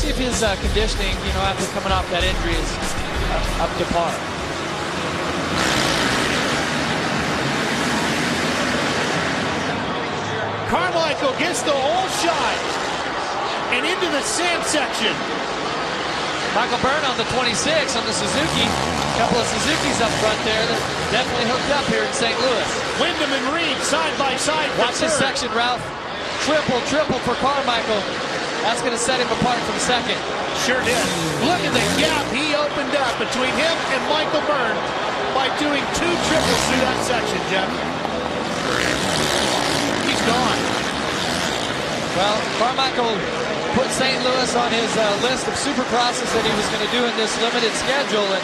see if his conditioning, you know, after coming off that injury is up to par. Carmichael gets the whole shot and into the sand section. Michael Byrne on the 26 on the Suzuki. A couple of Suzukis up front there that definitely hooked up here in St. Louis. Wyndham and Reed side by side. Watch this section, Ralph. Triple for Carmichael. That's going to set him apart from second. Sure did. Look at the gap he opened up between him and Michael Byrne by doing 2 triples through that section, Jeff. He's gone. Well, Carmichael put St. Louis on his list of supercrosses that he was going to do in this limited schedule, and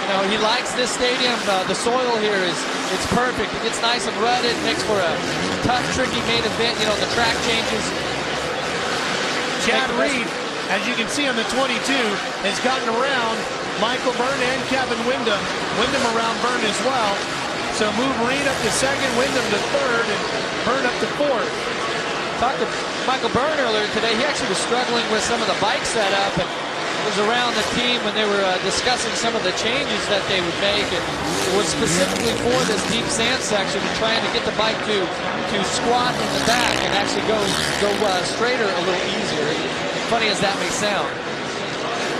you know, he likes this stadium. The soil here it's perfect. It gets nice and rutted, makes for a tough, tricky main event. You know, the track changes. Chad Reed, as you can see on the 22, has gotten around Michael Byrne and Kevin Wyndham. Wyndham around Byrne as well. So move Reed up to second, Wyndham to third, and Byrne up to fourth. Talked to Michael Byrne earlier today. He actually was struggling with some of the bike setup, and was around the team when they were discussing some of the changes that they would make, and it was specifically for this deep sand section and trying to get the bike to squat in the back and actually go straighter a little easier. Funny as that may sound.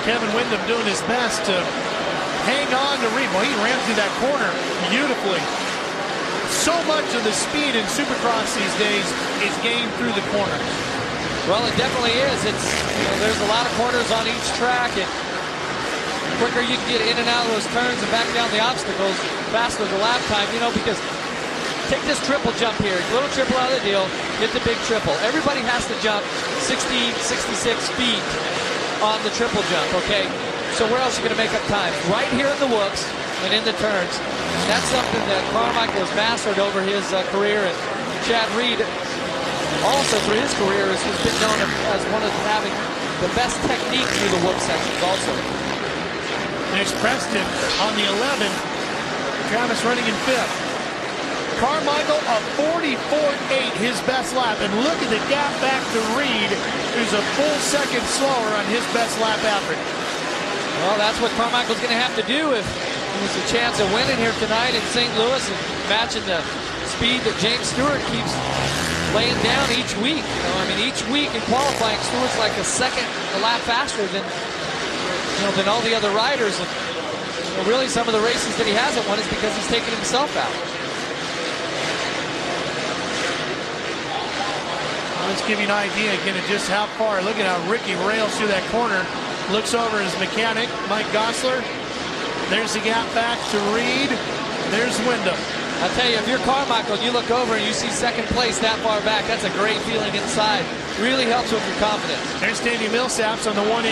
Kevin Wyndham doing his best to hang on to Reed. Well, he ran through that corner beautifully. So much of the speed in Supercross these days is gained through the corner. Well, it definitely is. It's, you know, there's a lot of corners on each track, and the quicker you can get in and out of those turns and back down the obstacles, faster the lap time, you know, because take this triple jump here. Little triple out of the deal, get the big triple. Everybody has to jump 60, 66 feet on the triple jump, okay? So where else are you going to make up time? Right here in the whoops and in the turns. And that's something that Carmichael has mastered over his career, and Chad Reed also through his career has been known as one of having the best technique through the whoop sections also. There's Preston on the 11. Travis running in 5th. Carmichael a 44.8, his best lap. And look at the gap back to Reed, who's a full second slower on his best lap average. Well, that's what Carmichael's going to have to do if he wants a chance of winning here tonight in St. Louis and matching the speed that James Stewart keeps laying down each week. You know, I mean, each week in qualifying, Stewart's like a lap faster than all the other riders. And you know, really, some of the races that he hasn't won is because he's taken himself out. Let's give you an idea again of just how far. Look at how Ricky rails through that corner. Looks over his mechanic, Mike Gosler. There's the gap back to Reed. There's Wyndham. I'll tell you, if you're Carmichael and you look over and you see second place that far back, that's a great feeling inside. Really helps with your confidence. There's Davey Millsaps on the 118.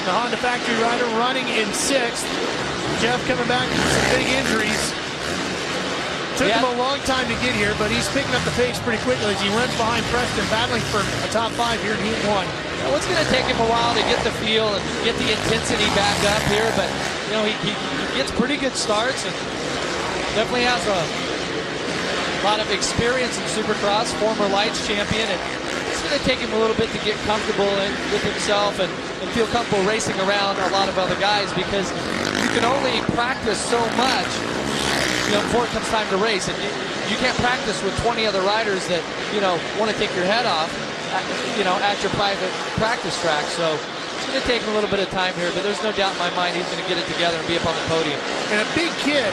The Honda factory rider running in 6th. Jeff coming back from some big injuries. Took him a long time to get here, but he's picking up the pace pretty quickly as he runs behind Preston, battling for a top 5 here in Heat 1. Well, it's going to take him a while to get the feel and get the intensity back up here, but you know, he gets pretty good starts and definitely has a lot of experience in Supercross, former Lights champion, and it's going to take him a little bit to get comfortable with himself and feel comfortable racing around a lot of other guys, because you can only practice so much, you know, before it comes time to race, and you can't practice with 20 other riders that, you know, want to take your head off, you know, at your private practice track. So it's going to take him a little bit of time here, but there's no doubt in my mind he's going to get it together and be up on the podium. And a big kid,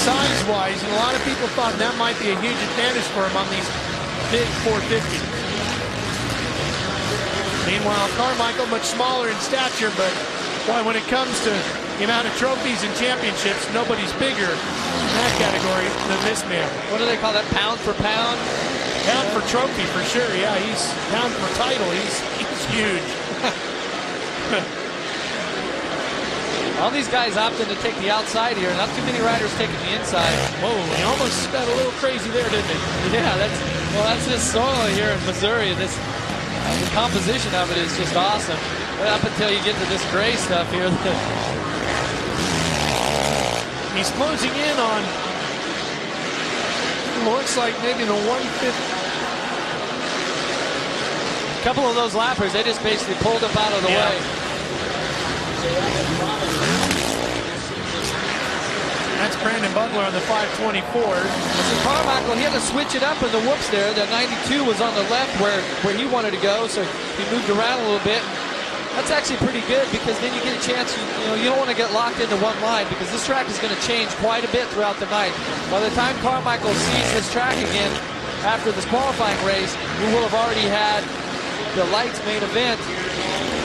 size-wise, and a lot of people thought that might be a huge advantage for him on these big 450. Meanwhile, Carmichael much smaller in stature, but boy, when it comes to the amount of trophies and championships, nobody's bigger in that category than this man. What do they call that? Pound for pound? Pound for trophy, for sure. Yeah, he's pound for title. He's huge. All these guys opting to take the outside here. Not too many riders taking the inside. Whoa, he almost got a little crazy there, didn't he? Yeah, that's this soil here in Missouri. This the composition of it is just awesome. But up until you get to this gray stuff here. He's closing in on, looks like maybe the 150. couple of those lappers, they just basically pulled up out of the way. That's Brandon Butler on the 524. So Carmichael, he had to switch it up in the whoops there. The 92 was on the left where he wanted to go, so he moved around a little bit. That's actually pretty good because then you get a chance, you don't want to get locked into one line because this track is going to change quite a bit throughout the night. By the time Carmichael sees this track again after this qualifying race, we will have already had the lights main event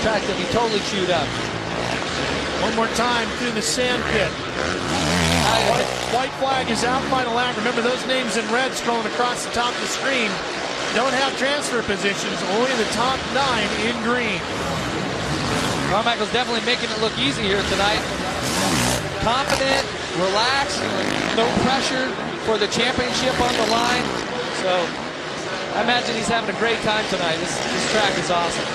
track that he totally chewed up. One more time through the sand pit. White flag is out, final lap. Remember those names in red scrolling across the top of the screen don't have transfer positions, only the top 9 in green. Carmichael's definitely making it look easy here tonight. Confident, relaxed, no pressure for the championship on the line. So I imagine he's having a great time tonight. This track is awesome.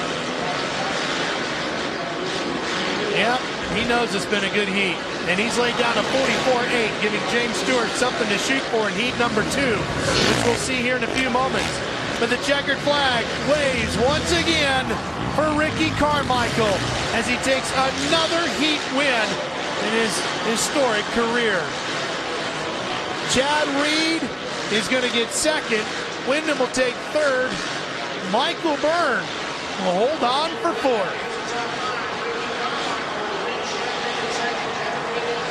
Yeah, he knows it's been a good heat. And he's laid down a 44.8, giving James Stewart something to shoot for in heat number 2, which we'll see here in a few moments. But the checkered flag waves once again for Ricky Carmichael as he takes another heat win in his historic career. Chad Reed is going to get second. Wyndham will take third. Michael Byrne will hold on for fourth.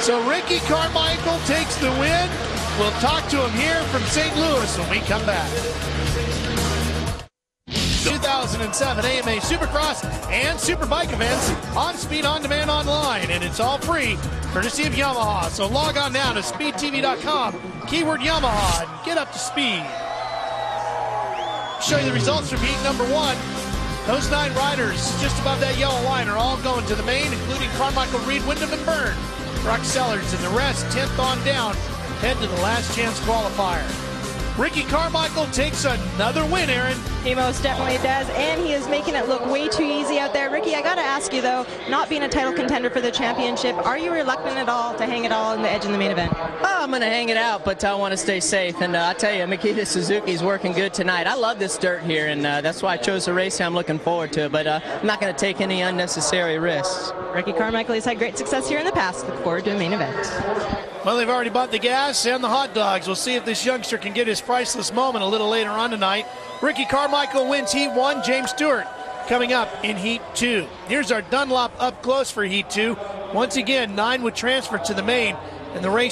So Ricky Carmichael takes the win. We'll talk to him here from St. Louis when we come back. 2007 AMA Supercross and Superbike events on Speed On Demand online, and it's all free, courtesy of Yamaha. So log on now to speedtv.com, keyword Yamaha, and get up to speed. Show you the results from heat number 1. Those 9 riders just above that yellow line are all going to the main, including Carmichael, Reed, Wyndham, and Byrne. Brock Sellers and the rest, 10th on down, head to the last chance qualifier. Ricky Carmichael takes another win, Aaron. He most definitely does, and he is making it look way too easy out there. Ricky, I got to ask you, though, not being a title contender for the championship, are you reluctant at all to hang it all on the edge in the main event? Oh, I'm going to hang it out, but I want to stay safe. And I tell you, Makita Suzuki's working good tonight. I love this dirt here, and that's why I chose the race. I'm looking forward to it, but I'm not going to take any unnecessary risks. Ricky Carmichael has had great success here in the past. Look forward to a main event. Well, they've already bought the gas and the hot dogs. We'll see if this youngster can get his priceless moment a little later on tonight. Ricky Carmichael wins Heat 1. James Stewart coming up in Heat 2. Here's our Dunlop up close for Heat 2. Once again, 9 would transfer to the main, and the race